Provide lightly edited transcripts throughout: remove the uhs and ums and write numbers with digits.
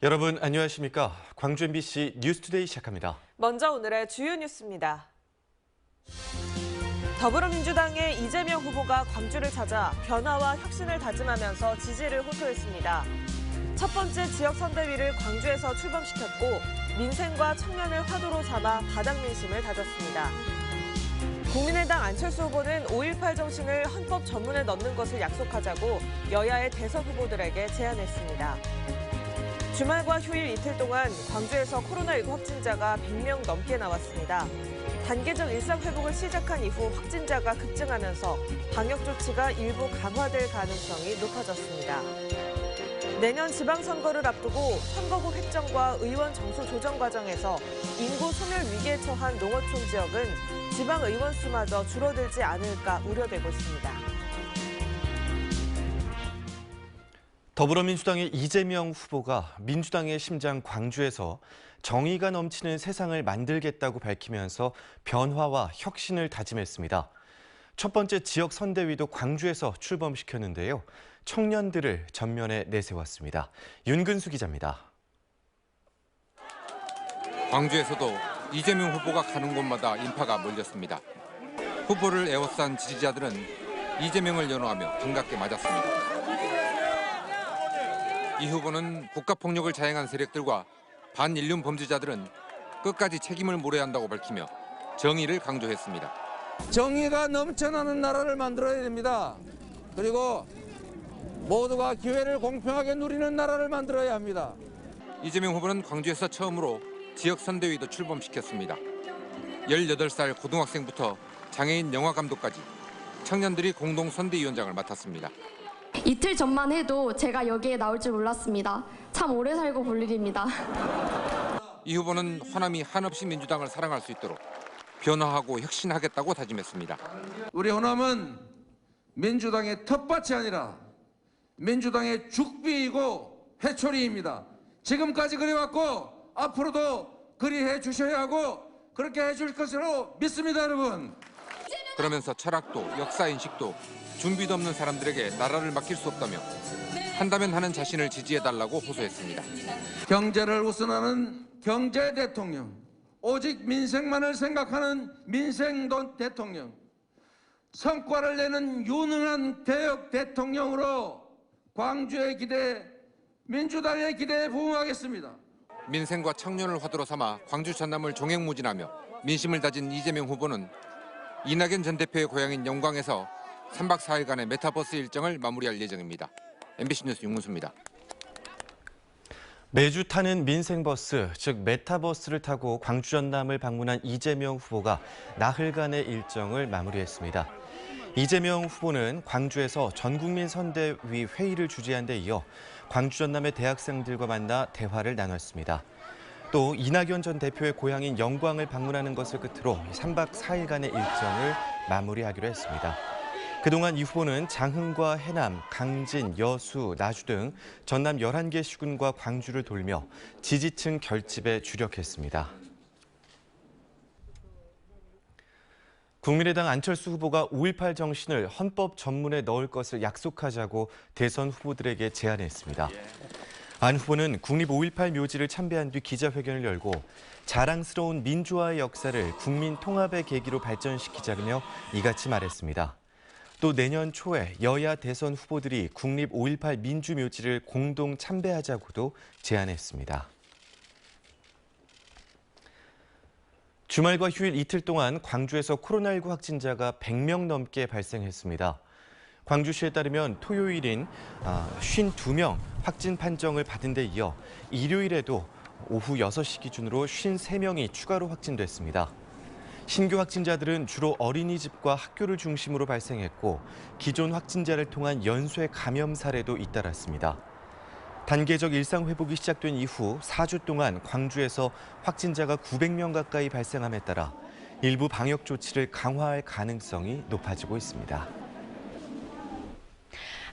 여러분 안녕하십니까? 광주 MBC 뉴스투데이 시작합니다. 먼저 오늘의 주요 뉴스입니다. 더불어민주당의 이재명 후보가 광주를 찾아 변화와 혁신을 다짐하면서 지지를 호소했습니다. 첫 번째 지역 선대위를 광주에서 출범시켰고 민생과 청년을 화두로 삼아 바닥 민심을 다졌습니다. 국민의당 안철수 후보는 5.18 정신을 헌법 전문에 넣는 것을 약속하자고 여야의 대선 후보들에게 제안했습니다. 주말과 휴일 이틀 동안 광주에서 코로나19 확진자가 100명 넘게 나왔습니다. 단계적 일상 회복을 시작한 이후 확진자가 급증하면서 방역 조치가 일부 강화될 가능성이 높아졌습니다. 내년 지방선거를 앞두고 선거구 획정과 의원 정수 조정 과정에서 인구 소멸 위기에 처한 농어촌 지역은 지방의원 수마저 줄어들지 않을까 우려되고 있습니다. 더불어민주당의 이재명 후보가 민주당의 심장 광주에서 정의가 넘치는 세상을 만들겠다고 밝히면서 변화와 혁신을 다짐했습니다. 첫 번째 지역 선대위도 광주에서 출범시켰는데요. 청년들을 전면에 내세웠습니다. 윤근수 기자입니다. 광주에서도 이재명 후보가 가는 곳마다 인파가 몰렸습니다. 후보를 에워싼 지지자들은 이재명을 연호하며 반갑게 맞았습니다. 이 후보는 국가폭력을 자행한 세력들과 반인륜 범죄자들은 끝까지 책임을 물어야 한다고 밝히며 정의를 강조했습니다. 정의가 넘쳐나는 나라를 만들어야 됩니다. 그리고 모두가 기회를 공평하게 누리는 나라를 만들어야 합니다. 이재명 후보는 광주에서 처음으로 지역 선대위도 출범시켰습니다. 18살 고등학생부터 장애인 영화감독까지 청년들이 공동 선대위원장을 맡았습니다. 이틀 전만 해도 제가 여기에 나올 줄 몰랐습니다. 참 오래 살고 볼 일입니다. 이 후보는 호남이 한없이 민주당을 사랑할 수 있도록 변화하고 혁신하겠다고 다짐했습니다. 우리 호남은 민주당의 텃밭이 아니라 민주당의 죽비이고 회초리입니다. 지금까지 그래왔고 앞으로도 그리해 주셔야 하고 그렇게 해줄 것으로 믿습니다, 여러분. 그러면서 철학도 역사인식도 준비도 없는 사람들에게 나라를 맡길 수 없다며 한다면 하는 자신을 지지해달라고 호소했습니다. 경제를 우선하는 경제 대통령, 오직 민생만을 생각하는 민생 대통령, 성과를 내는 유능한 개혁 대통령으로 광주의 기대, 민주당의 기대에 부응하겠습니다. 민생과 청년을 화두로 삼아 광주 전남을 종횡무진하며 민심을 다진 이재명 후보는 이낙연 전 대표의 고향인 영광에서 3박 4일간의 메타버스 일정을 마무리할 예정입니다. MBC 뉴스 윤문수입니다. 매주 타는 민생버스, 즉 메타버스를 타고 광주 전남을 방문한 이재명 후보가 나흘간의 일정을 마무리했습니다. 이재명 후보는 광주에서 전국민 선대위 회의를 주재한 데 이어 광주 전남의 대학생들과 만나 대화를 나눴습니다. 또 이낙연 전 대표의 고향인 영광을 방문하는 것을 끝으로 3박 4일간의 일정을 마무리하기로 했습니다. 그동안 이 후보는 장흥과 해남, 강진, 여수, 나주 등 전남 11개 시군과 광주를 돌며 지지층 결집에 주력했습니다. 국민의당 안철수 후보가 5.18 정신을 헌법 전문에 넣을 것을 약속하자고 대선 후보들에게 제안했습니다. 안 후보는 국립 5.18 묘지를 참배한 뒤 기자회견을 열고 자랑스러운 민주화의 역사를 국민 통합의 계기로 발전시키자며 이같이 말했습니다. 또 내년 초에 여야 대선 후보들이 국립 5.18 민주묘지를 공동 참배하자고도 제안했습니다. 주말과 휴일 이틀 동안 광주에서 코로나19 확진자가 100명 넘게 발생했습니다. 광주시에 따르면 토요일인 52명 확진 판정을 받은 데 이어 일요일에도 오후 6시 기준으로 53명이 추가로 확진됐습니다. 신규 확진자들은 주로 어린이집과 학교를 중심으로 발생했고 기존 확진자를 통한 연쇄 감염 사례도 잇따랐습니다. 단계적 일상 회복이 시작된 이후 4주 동안 광주에서 확진자가 900명 가까이 발생함에 따라 일부 방역 조치를 강화할 가능성이 높아지고 있습니다.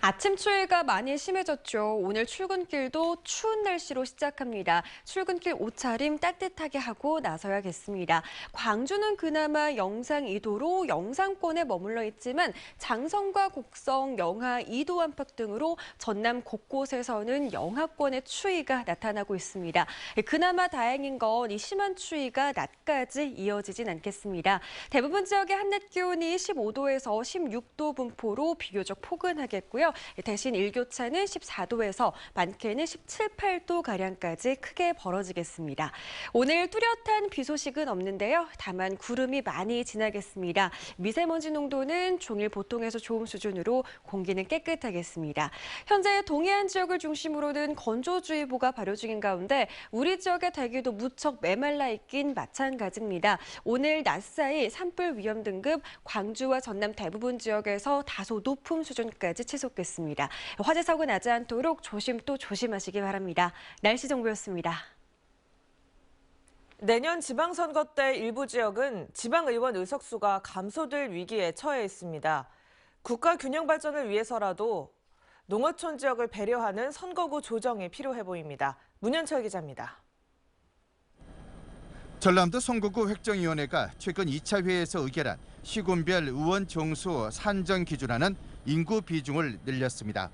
아침 추위가 많이 심해졌죠. 오늘 출근길도 추운 날씨로 시작합니다. 출근길 옷차림 따뜻하게 하고 나서야겠습니다. 광주는 그나마 영상 2도로 영상권에 머물러 있지만 장성과 곡성, 영하 2도 안팎 등으로 전남 곳곳에서는 영하권의 추위가 나타나고 있습니다. 그나마 다행인 건 이 심한 추위가 낮까지 이어지진 않겠습니다. 대부분 지역의 한낮 기온이 15도에서 16도 분포로 비교적 포근하겠고요. 대신 일교차는 14도에서 많게는 17, 8도가량까지 크게 벌어지겠습니다. 오늘 뚜렷한 비 소식은 없는데요. 다만 구름이 많이 지나겠습니다. 미세먼지 농도는 종일 보통에서 좋음 수준으로 공기는 깨끗하겠습니다. 현재 동해안 지역을 중심으로는 건조주의보가 발효 중인 가운데 우리 지역의 대기도 무척 메말라 있긴 마찬가지입니다. 오늘 낮 사이 산불 위험 등급 광주와 전남 대부분 지역에서 다소 높은 수준까지 치솟겠습니다. 화재 사고 나지 않도록 조심 또 조심하시기 바랍니다. 날씨 정보였습니다. 내년 지방선거 때 일부 지역은 지방의원 의석수가 감소될 위기에 처해 있습니다. 국가 균형 발전을 위해서라도 농어촌 지역을 배려하는 선거구 조정이 필요해 보입니다. 문현철 기자입니다. 전남도 선거구 획정위원회가 최근 2차 회의에서 의결한 시군별 의원 정수 산정 기준하는 인구 비중을 늘렸습니다.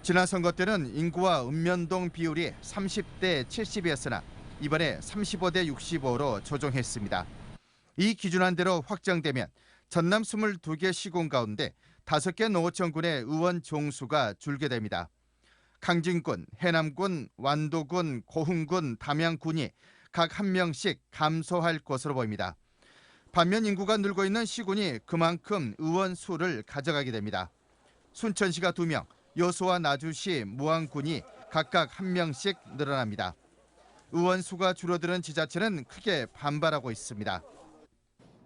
지난 선거 때는 인구와 읍면동 비율이 30대 70이었으나 이번에 35대 65로 조정했습니다. 이 기준안대로 확정되면 전남 22개 시군 가운데 5개 농어촌군의 의원 정수가 줄게 됩니다. 강진군, 해남군, 완도군, 고흥군, 담양군이 각 1명씩 감소할 것으로 보입니다. 반면 인구가 늘고 있는 시군이 그만큼 의원 수를 가져가게 됩니다. 순천시가 2명, 여수와 나주시, 무안군이 각각 1명씩 늘어납니다. 의원 수가 줄어드는 지자체는 크게 반발하고 있습니다.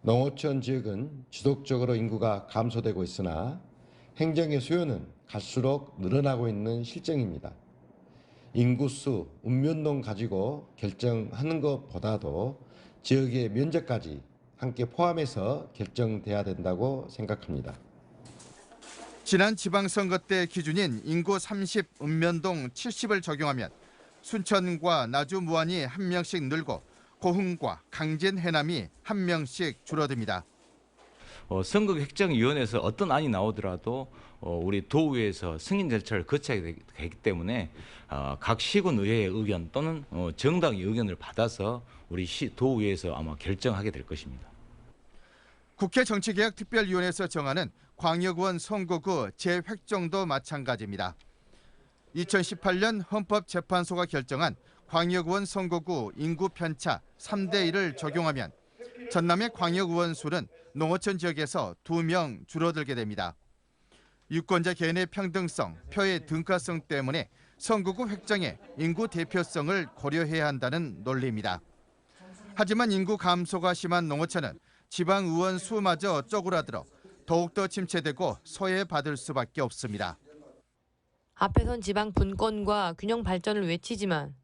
농어촌 지역은 지속적으로 인구가 감소되고 있으나 행정의 수요는 갈수록 늘어나고 있는 실정입니다. 인구수, 읍면동 가지고 결정하는 것보다도 지역의 면적까지 함께 포함해서 결정돼야 된다고 생각합니다. 지난 지방선거 때 기준인 인구 30, 읍면동 70을 적용하면 순천과 나주, 무안이 1명씩 늘고 고흥과 강진, 해남이 1명씩 줄어듭니다. 선거 획정위원회에서 어떤 안이 나오더라도 우리 도의회에서 승인 절차를 거쳐야 되기 때문에 각 시군 의회의 의견 또는 정당의 의견을 받아서 우리 도의회에서 아마 결정하게 될 것입니다. 국회 정치개혁특별위원회에서 정하는 광역의원 선거구 재획정도 마찬가지입니다. 2018년 헌법재판소가 결정한 광역의원 선거구 인구 편차 3대 1을 적용하면 전남의 광역의원 수는 농어촌 지역에서 2명 줄어들게 됩니다. 유권자 개인의 평등성, 표의 등가성 때문에 선거구 획정에 인구 대표성을 고려해야 한다는 논리입니다. 하지만 인구 감소가 심한 농어촌은 지방의원 수마저 쪼그라들어 더욱더 침체되고 소외받을 수밖에 없습니다. 앞에선 지방 분권과 균형 발전을 외치지만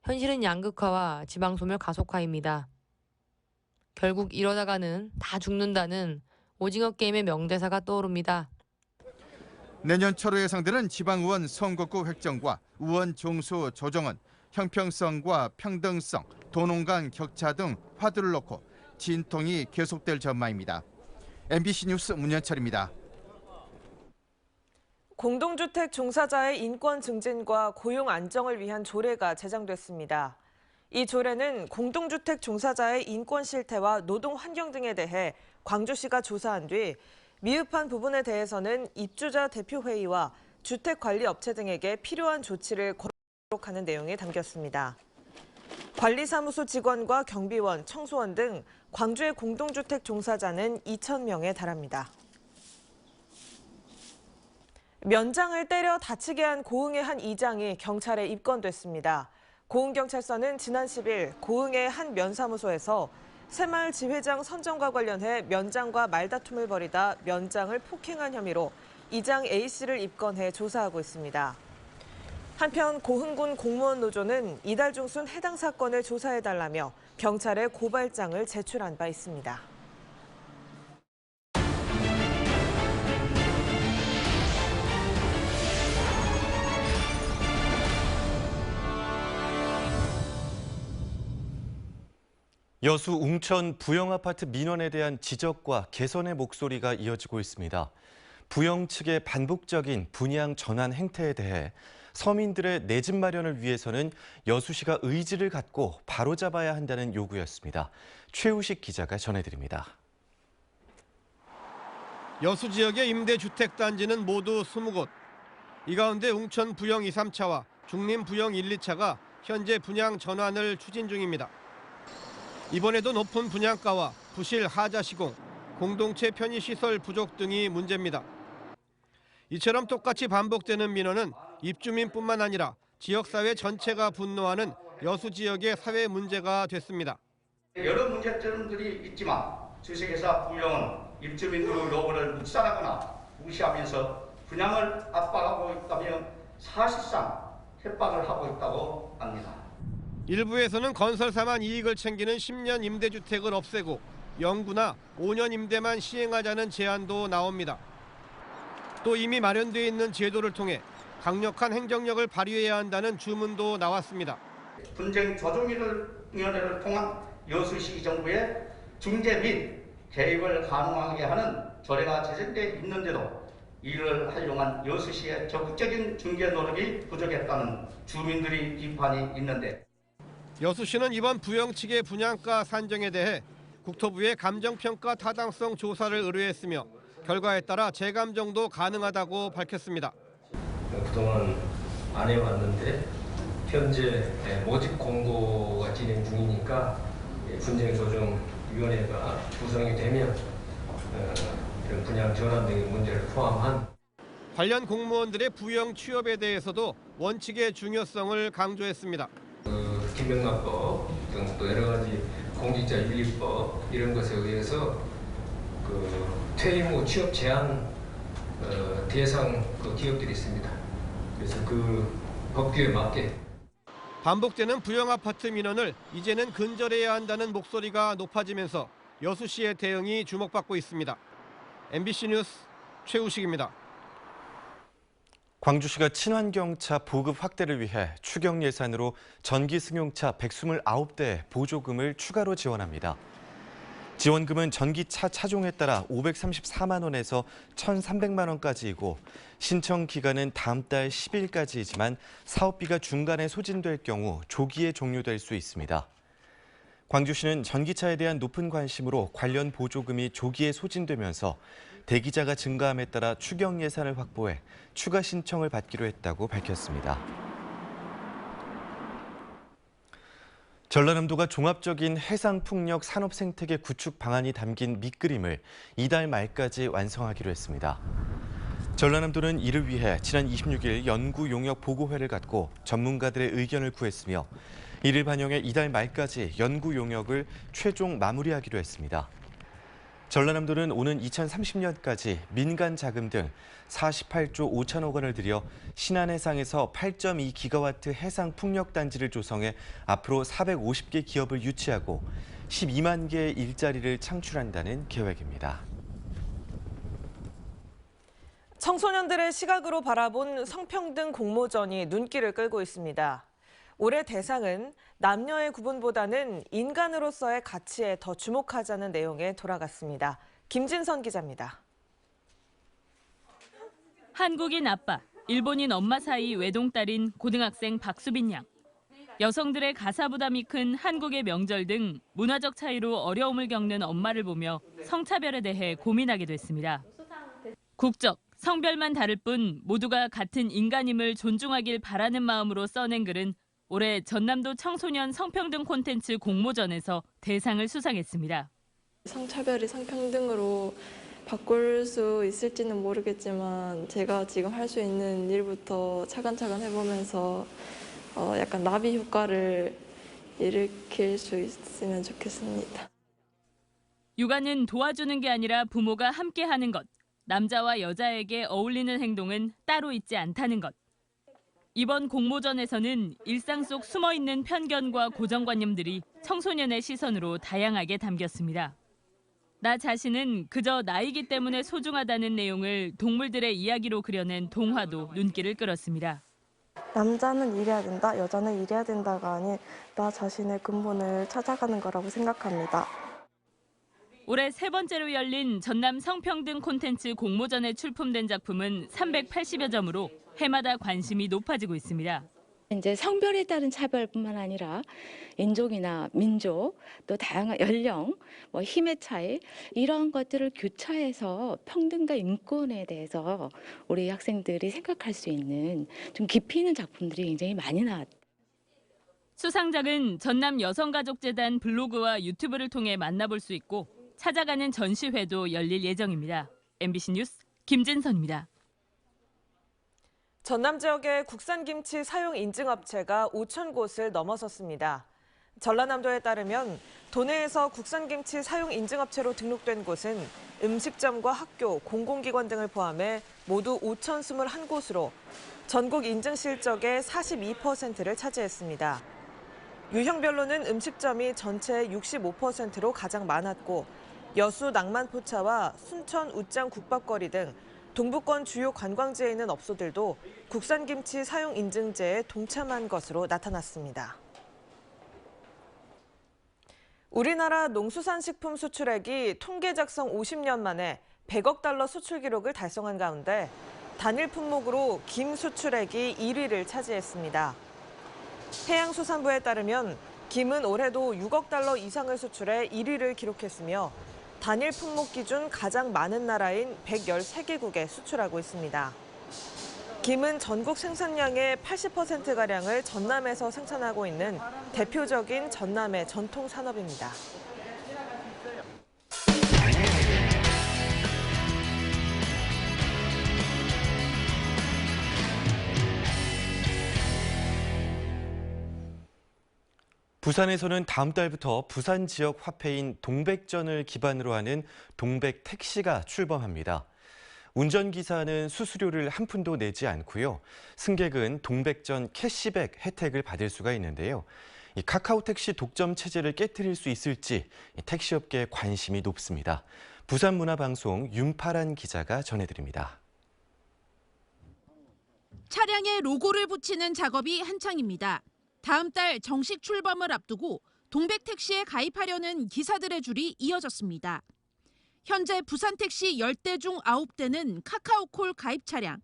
현실은 양극화와 지방 소멸 가속화입니다. 결국 이러다가는 다 죽는다는 오징어 게임의 명대사가 떠오릅니다. 내년 초로 예상되는 지방의원 선거구 획정과 의원 정수 조정은 형평성과 평등성, 도농 간 격차 등 화두를 놓고 진통이 계속될 전망입니다. MBC 뉴스 문현철입니다. 공동주택 종사자의 인권 증진과 고용 안정을 위한 조례가 제정됐습니다. 이 조례는 공동주택 종사자의 인권 실태와 노동 환경 등에 대해 광주시가 조사한 뒤 미흡한 부분에 대해서는 입주자 대표회의와 주택관리업체 등에게 필요한 조치를 거도록 하는 내용이 담겼습니다. 관리사무소 직원과 경비원, 청소원 등 광주의 공동주택 종사자는 2,000명에 달합니다. 면장을 때려 다치게 한 고흥의 한 이장이 경찰에 입건됐습니다. 고흥경찰서는 지난 10일 고흥의 한 면사무소에서 새마을 지회장 선정과 관련해 면장과 말다툼을 벌이다 면장을 폭행한 혐의로 이장 A씨를 입건해 조사하고 있습니다. 한편 고흥군 공무원 노조는 이달 중순 해당 사건을 조사해달라며 경찰에 고발장을 제출한 바 있습니다. 여수 웅천 부영아파트 민원에 대한 지적과 개선의 목소리가 이어지고 있습니다. 부영 측의 반복적인 분양 전환 행태에 대해 서민들의 내 집 마련을 위해서는 여수시가 의지를 갖고 바로잡아야 한다는 요구였습니다. 최우식 기자가 전해드립니다. 여수 지역의 임대주택단지는 모두 20곳. 이 가운데 웅천 부영 2, 3차와 중림 부영 1, 2차가 현재 분양 전환을 추진 중입니다. 이번에도 높은 분양가와 부실 하자 시공, 공동체 편의시설 부족 등이 문제입니다. 이처럼 똑같이 반복되는 민원은 입주민뿐만 아니라 지역사회 전체가 분노하는 여수 지역의 사회 문제가 됐습니다. 여러 문제점들이 있지만 주식회사 부영은 입주민들의 요구를 묵살하거나 무시하면서 분양을 압박하고 있다며 사실상 협박을 하고 있다고 합니다. 일부에서는 건설사만 이익을 챙기는 10년 임대주택을 없애고 영구나 5년 임대만 시행하자는 제안도 나옵니다. 또 이미 마련되어 있는 제도를 통해 강력한 행정력을 발휘해야 한다는 주문도 나왔습니다. 분쟁 조정위원회를 통한 여수시 정부의 중재 및 개입을 가능하게 하는 조례가 제정돼 있는데도 이를 활용한 여수시의 적극적인 중재 노력이 부족했다는 주민들의 비판이 있는데 여수시는 이번 부영 측의 분양가 산정에 대해 국토부에 감정평가 타당성 조사를 의뢰했으며 결과에 따라 재감정도 가능하다고 밝혔습니다. 그동안 안 해왔는데 현재 모집 공고가 진행 중이니까 분쟁조정위원회가 구성이 되면 이런 분양 전환 등의 문제를 포함한 관련 공무원들의 부영 취업에 대해서도 원칙의 중요성을 강조했습니다. 김영란법 등 또 여러 가지 공직자윤리법 이런 것에 의해서 퇴임 후 취업 제한 대상 기업들이 있습니다. 그래서 그 법규에 맞게 반복되는 부영 아파트 민원을 이제는 근절해야 한다는 목소리가 높아지면서 여수시의 대응이 주목받고 있습니다. MBC 뉴스 최우식입니다. 광주시가 친환경차 보급 확대를 위해 추경 예산으로 전기 승용차 129대 보조금을 추가로 지원합니다. 지원금은 전기차 차종에 따라 534만 원에서 1,300만 원까지이고 신청 기간은 다음 달 10일까지이지만 사업비가 중간에 소진될 경우 조기에 종료될 수 있습니다. 광주시는 전기차에 대한 높은 관심으로 관련 보조금이 조기에 소진되면서 대기자가 증가함에 따라 추경 예산을 확보해 추가 신청을 받기로 했다고 밝혔습니다. 전라남도가 종합적인 해상풍력 산업생태계 구축 방안이 담긴 밑그림을 이달 말까지 완성하기로 했습니다. 전라남도는 이를 위해 지난 26일 연구용역 보고회를 갖고 전문가들의 의견을 구했으며 이를 반영해 이달 말까지 연구용역을 최종 마무리하기로 했습니다. 전라남도는 오는 2030년까지 민간 자금 등 48조 5천억 원을 들여 신안해상에서 8.2기가와트 해상 풍력 단지를 조성해 앞으로 450개 기업을 유치하고 12만 개의 일자리를 창출한다는 계획입니다. 청소년들의 시각으로 바라본 성평등 공모전이 눈길을 끌고 있습니다. 올해 대상은 남녀의 구분보다는 인간으로서의 가치에 더 주목하자는 내용에 돌아갔습니다. 김진선 기자입니다. 한국인 아빠, 일본인 엄마 사이 외동딸인 고등학생 박수빈 양. 여성들의 가사 부담이 큰 한국의 명절 등 문화적 차이로 어려움을 겪는 엄마를 보며 성차별에 대해 고민하게 됐습니다. 국적, 성별만 다를 뿐 모두가 같은 인간임을 존중하길 바라는 마음으로 써낸 글은 올해 전남도 청소년 성평등 콘텐츠 공모전에서 대상을 수상했습니다. 성차별이 성평등으로 바꿀 수 있을지는 모르겠지만 제가 지금 할 수 있는 일부터 차근차근 해보면서 약간 나비 효과를 일으킬 수 있으면 좋겠습니다. 육아는 도와주는 게 아니라 부모가 함께하는 것. 남자와 여자에게 어울리는 행동은 따로 있지 않다는 것. 이번 공모전에서는 일상 속 숨어있는 편견과 고정관념들이 청소년의 시선으로 다양하게 담겼습니다. 나 자신은 그저 나이기 때문에 소중하다는 내용을 동물들의 이야기로 그려낸 동화도 눈길을 끌었습니다. 남자는 일해야 된다, 여자는 일해야 된다가 아닌 나 자신의 근본을 찾아가는 거라고 생각합니다. 올해 세 번째로 열린 전남 성평등 콘텐츠 공모전에 출품된 작품은 380여 점으로 해마다 관심이 높아지고 있습니다. 이제 성별에 따른 차별뿐만 아니라 인종이나 민족, 또 다양한 연령, 힘의 차이 이런 것들을 교차해서 평등과 인권에 대해서 우리 학생들이 생각할 수 있는 좀 깊이 있는 작품들이 굉장히 많이 나왔다. 수상작은 전남 여성가족재단 블로그와 유튜브를 통해 만나볼 수 있고 찾아가는 전시회도 열릴 예정입니다. MBC 뉴스 김진선입니다. 전남 지역의 국산 김치 사용 인증 업체가 5천 곳을 넘어섰습니다. 전라남도에 따르면 도내에서 국산 김치 사용 인증 업체로 등록된 곳은 음식점과 학교, 공공기관 등을 포함해 모두 5,021곳으로 전국 인증 실적의 42%를 차지했습니다. 유형별로는 음식점이 전체의 65%로 가장 많았고 여수 낭만포차와 순천 웃장 국밥거리 등 동부권 주요 관광지에 있는 업소들도 국산 김치 사용 인증제에 동참한 것으로 나타났습니다. 우리나라 농수산식품 수출액이 통계 작성 50년 만에 100억 달러 수출 기록을 달성한 가운데 단일 품목으로 김 수출액이 1위를 차지했습니다. 해양수산부에 따르면 김은 올해도 6억 달러 이상을 수출해 1위를 기록했으며 단일 품목 기준 가장 많은 나라인 113개국에 수출하고 있습니다. 김은 전국 생산량의 80%가량을 전남에서 생산하고 있는 대표적인 전남의 전통 산업입니다. 부산에서는 다음 달부터 부산 지역 화폐인 동백전을 기반으로 하는 동백택시가 출범합니다. 운전기사는 수수료를 한 푼도 내지 않고요. 승객은 동백전 캐시백 혜택을 받을 수가 있는데요. 이 카카오택시 독점 체제를 깨트릴 수 있을지 택시업계의 관심이 높습니다. 부산문화방송 윤파란 기자가 전해드립니다. 차량에 로고를 붙이는 작업이 한창입니다. 다음 달 정식 출범을 앞두고 동백택시에 가입하려는 기사들의 줄이 이어졌습니다. 현재 부산택시 10대 중 9대는 카카오콜 가입 차량.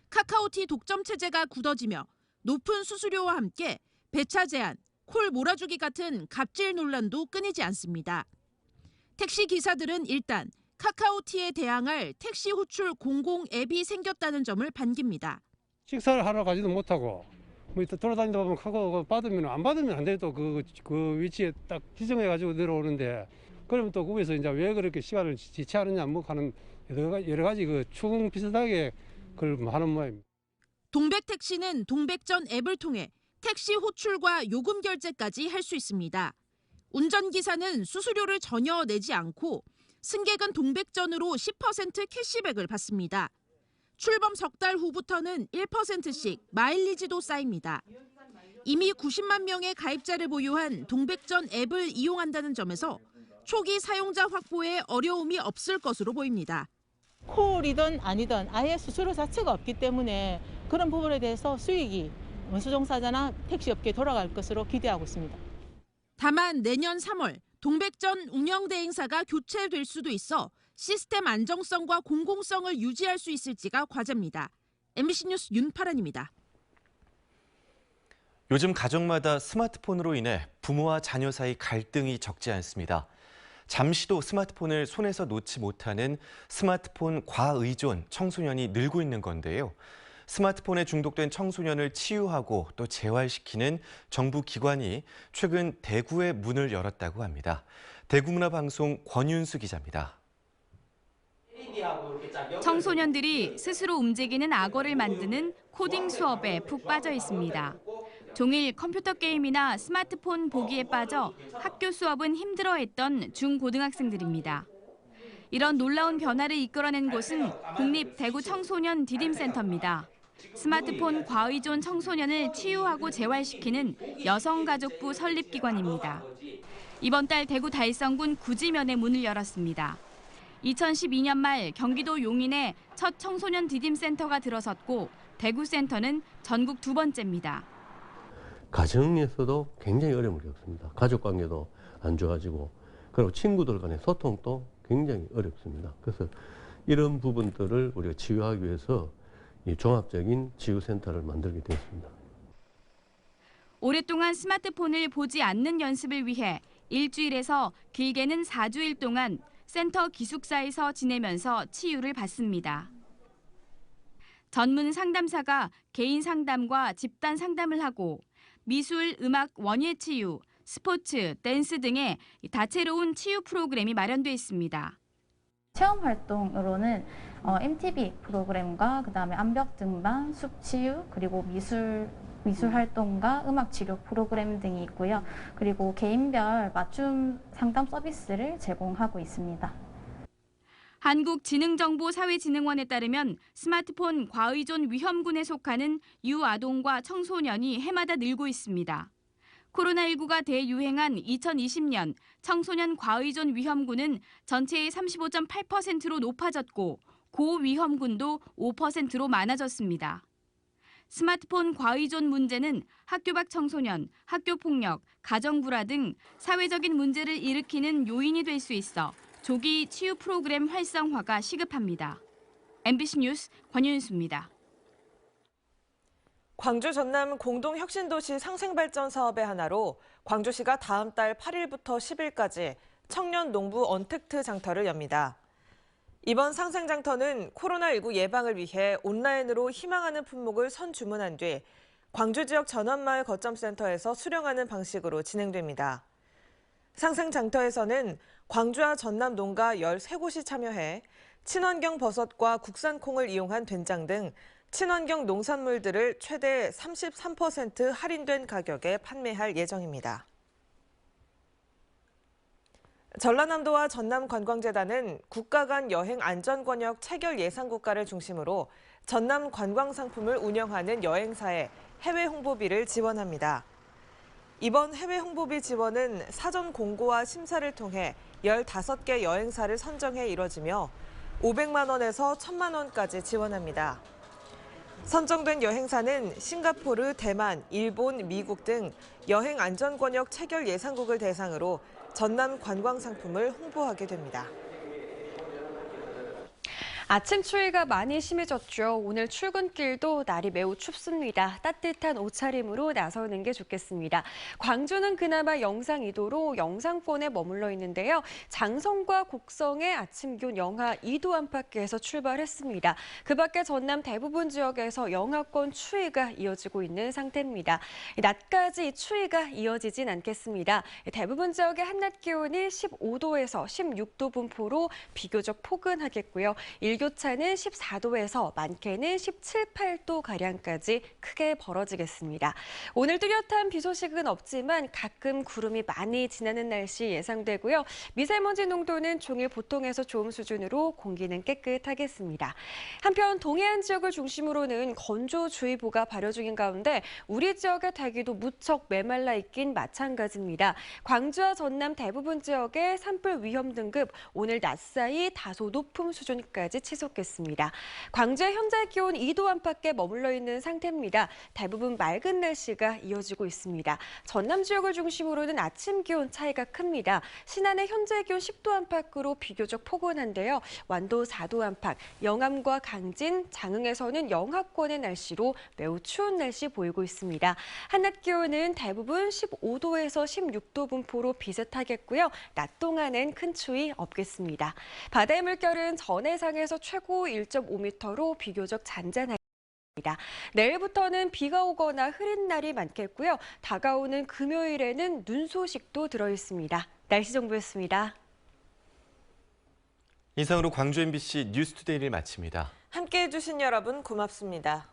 카카오티 독점 체제가 굳어지며 높은 수수료와 함께 배차 제한, 콜 몰아주기 같은 갑질 논란도 끊이지 않습니다. 택시 기사들은 일단 카카오티에 대항할 택시 호출 공공 앱이 생겼다는 점을 반깁니다. 식사를 하러 가지도 못하고 돌아다니다 보면 카카오 받으면 안 받으면 안 돼. 또 그 위치에 딱 지정해가지고 내려오는데 그러면 또 거기서 이제 왜 그렇게 시간을 지체하느냐 하는 여러 가지 그 추궁 비슷하게 그걸 하는 모양입니다. 동백택시는 동백전 앱을 통해 택시 호출과 요금 결제까지 할 수 있습니다. 운전기사는 수수료를 전혀 내지 않고 승객은 동백전으로 10% 캐시백을 받습니다. 출범 석 달 후부터는 1%씩 마일리지도 쌓입니다. 이미 90만 명의 가입자를 보유한 동백전 앱을 이용한다는 점에서 초기 사용자 확보에 어려움이 없을 것으로 보입니다. 콜이든 아니든 아예 수수료 자체가 없기 때문에 그런 부분에 대해서 수익이 운수종사자나 택시업계에 돌아갈 것으로 기대하고 있습니다. 다만 내년 3월 동백전 운영 대행사가 교체될 수도 있어 시스템 안정성과 공공성을 유지할 수 있을지가 과제입니다. MBC 뉴스 윤파란입니다. 요즘 가정마다 스마트폰으로 인해 부모와 자녀 사이 갈등이 적지 않습니다. 잠시도 스마트폰을 손에서 놓지 못하는 스마트폰 과의존 청소년이 늘고 있는 건데요. 스마트폰에 중독된 청소년을 치유하고 또 재활시키는 정부 기관이 최근 대구에 문을 열었다고 합니다. 대구문화방송 권윤수 기자입니다. 청소년들이 스스로 움직이는 악어를 만드는 코딩 수업에 푹 빠져 있습니다. 종일 컴퓨터 게임이나 스마트폰 보기에 빠져 학교 수업은 힘들어했던 중고등학생들입니다. 이런 놀라운 변화를 이끌어낸 곳은 국립 대구 청소년 디딤센터입니다. 스마트폰 과의존 청소년을 치유하고 재활시키는 여성가족부 설립기관입니다. 이번 달 대구 달성군 구지면에 문을 열었습니다. 2012년 말 경기도 용인에 첫 청소년 디딤센터가 들어섰고 대구센터는 전국 2번째입니다. 가정에서도 굉장히 어려움을 겪습니다. 가족 관계도 안 좋아지고 그리고 친구들 간의 소통도 굉장히 어렵습니다. 그래서 이런 부분들을 우리가 치유하기 위해서 이 종합적인 치유센터를 만들게 되었습니다. 오랫동안 스마트폰을 보지 않는 연습을 위해 일주일에서 길게는 4주일 동안 센터 기숙사에서 지내면서 치유를 받습니다. 전문 상담사가 개인 상담과 집단 상담을 하고 미술, 음악, 원예 치유, 스포츠, 댄스 등의 다채로운 치유 프로그램이 마련돼 있습니다. 체험 활동으로는 MTV 프로그램과 그다음에 암벽 등반, 숲치유, 그리고 미술 활동과 음악 치료 프로그램 등이 있고요. 그리고 개인별 맞춤 상담 서비스를 제공하고 있습니다. 한국지능정보사회진흥원에 따르면 스마트폰 과의존 위험군에 속하는 유아동과 청소년이 해마다 늘고 있습니다. 코로나19가 대유행한 2020년 청소년 과의존 위험군은 전체의 35.8%로 높아졌고 고위험군도 5%로 많아졌습니다. 스마트폰 과의존 문제는 학교 밖 청소년, 학교폭력, 가정불화 등 사회적인 문제를 일으키는 요인이 될 수 있어 조기 치유 프로그램 활성화가 시급합니다. MBC 뉴스 권윤수입니다. 광주 전남 공동혁신도시 상생발전 사업의 하나로 광주시가 다음 달 8일부터 10일까지 청년 농부 언택트 장터를 엽니다. 이번 상생장터는 코로나19 예방을 위해 온라인으로 희망하는 품목을 선주문한 뒤 광주 지역 전원마을 거점센터에서 수령하는 방식으로 진행됩니다. 상생장터에서는 광주와 전남 농가 13곳이 참여해 친환경 버섯과 국산 콩을 이용한 된장 등 친환경 농산물들을 최대 33% 할인된 가격에 판매할 예정입니다. 전라남도와 전남관광재단은 국가 간 여행 안전권역 체결 예상국가를 중심으로 전남 관광상품을 운영하는 여행사에 해외 홍보비를 지원합니다. 이번 해외 홍보비 지원은 사전 공고와 심사를 통해 15개 여행사를 선정해 이뤄지며 500만 원에서 1,000만 원까지 지원합니다. 선정된 여행사는 싱가포르, 대만, 일본, 미국 등 여행 안전권역 체결 예상국을 대상으로 전남 관광 상품을 홍보하게 됩니다. 아침 추위가 많이 심해졌죠. 오늘 출근길도 날이 매우 춥습니다. 따뜻한 옷차림으로 나서는 게 좋겠습니다. 광주는 그나마 영상 2도로 영상권에 머물러 있는데요. 장성과 곡성의 아침 기온 영하 2도 안팎에서 출발했습니다. 그 밖에 전남 대부분 지역에서 영하권 추위가 이어지고 있는 상태입니다. 낮까지 추위가 이어지진 않겠습니다. 대부분 지역의 한낮 기온이 15도에서 16도 분포로 비교적 포근하겠고요. 일교차는 14도에서 많게는 17, 8도가량까지 크게 벌어지겠습니다. 오늘 뚜렷한 비 소식은 없지만 가끔 구름이 많이 지나는 날씨 예상되고요. 미세먼지 농도는 종일 보통에서 좋음 수준으로 공기는 깨끗하겠습니다. 한편 동해안 지역을 중심으로는 건조주의보가 발효 중인 가운데 우리 지역의 대기도 무척 메말라 있긴 마찬가지입니다. 광주와 전남 대부분 지역의 산불 위험 등급 오늘 낮 사이 다소 높은 수준까지 치솟겠습니다. 광주의 현재 기온 2도 안팎에 머물러 있는 상태입니다. 대부분 맑은 날씨가 이어지고 있습니다. 전남 지역을 중심으로는 아침 기온 차이가 큽니다. 신안의 현재 기온 10도 안팎으로 비교적 포근한데요. 완도 4도 안팎, 영암과 강진, 장흥에서는 영하권의 날씨로 매우 추운 날씨 보이고 있습니다. 한낮 기온은 대부분 15도에서 16도 분포로 비슷하겠고요. 낮 동안은 큰 추위 없겠습니다. 바다의 물결은 전해상에서 최고 1.5m로 비교적 잔잔하겠습니다. 내일부터는 비가 오거나 흐린 날이 많겠고요. 다가오는 금요일에는 눈 소식도 들어있습니다. 날씨 정보였습니다. 이상으로 광주 MBC 뉴스투데이를 마칩니다. 함께해 주신 여러분 고맙습니다.